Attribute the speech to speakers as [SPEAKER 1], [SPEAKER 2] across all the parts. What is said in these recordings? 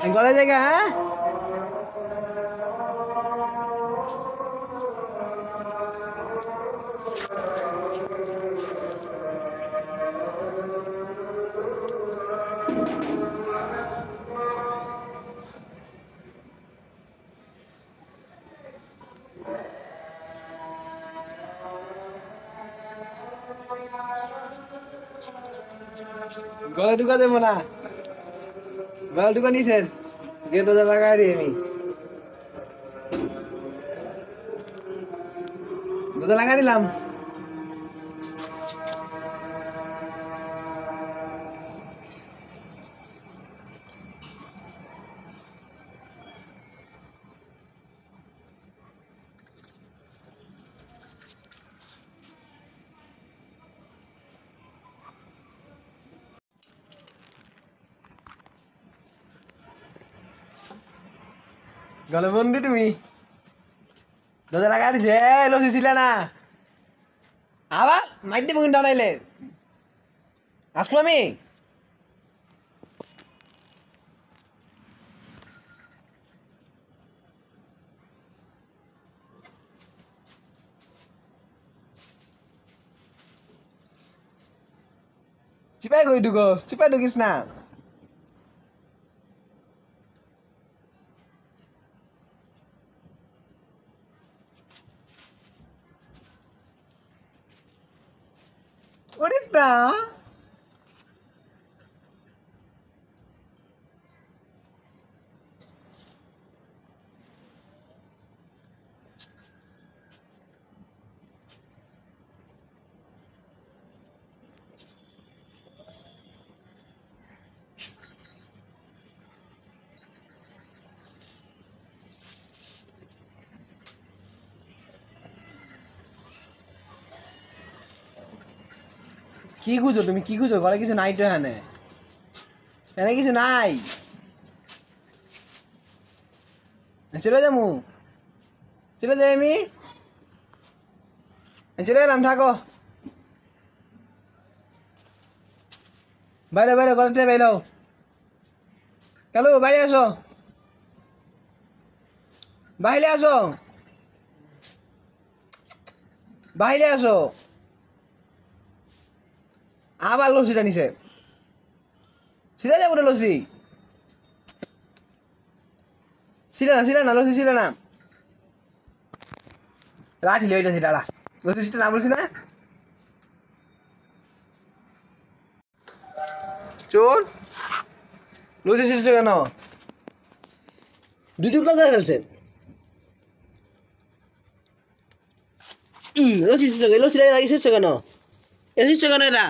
[SPEAKER 1] গলে জায়গা হ্যাঁ গলে ঢুকা দেবো না গলে ঢুকা নিছেন গেট ওদের লাগাই দিই আমি ওদের লাগাই দিলাম গলে বন্দি তুমি দরজা লাগাই দিছে লসি ছিল না আবার মাইর দেবো কিন্তু নাইলে আসবো আমি চিপাই গই ঢুকোস চিপাই ঢুকিস না ওরিস না কি খুঁজো তুমি কি খুঁজো ঘরে কিছু নাই তো এখানে এখানে কিছু নাই চলে যাবো চলে যাই আমি চলে গেলাম থাকো বাইরে বাইরে ঘরে বাইরেও কেন বাইরে আসো বাইরে আসো বাইরে আসো আবার লসিটা নিছে ছিল যাবো না লসি ছিল না লসি ছিল না লাঠি লইটা সেটা লসি সেটা না বলছি না চোর লসি ছিল কেন দুই টুকরা করে ফেলছে লসি লাগিয়েছে কেন এসেছ কেন এরা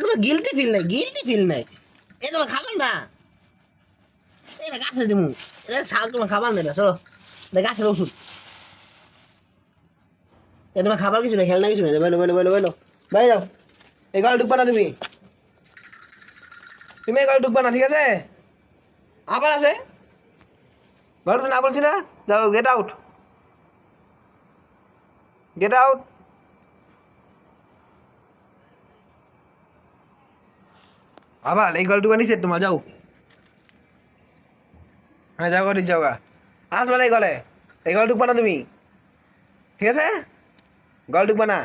[SPEAKER 1] কোনো গিলটি ফিল নাই এ তোমার খাবার না এটা গাছে দিমু এটা শাক তোমার খাবার নেই চলো গাছের ওষুধ এ তোমার খাবার কিছু নেই খেলনা কিছু নেই বলো বাইরে যাও এই ঘরে ঢুকবা না তুমি এই ঘরে ঢুকবা না ঠিক আছে আবার আছে ঘরে না বলছি না যাও গেট আউট আবার এই গলটুকু নিছে তোমার যাও হ্যাঁ যাও গো যাও গা আসবে না এই গলে ঢুকবা না তুমি ঠিক আছে গলে ঢুকবা না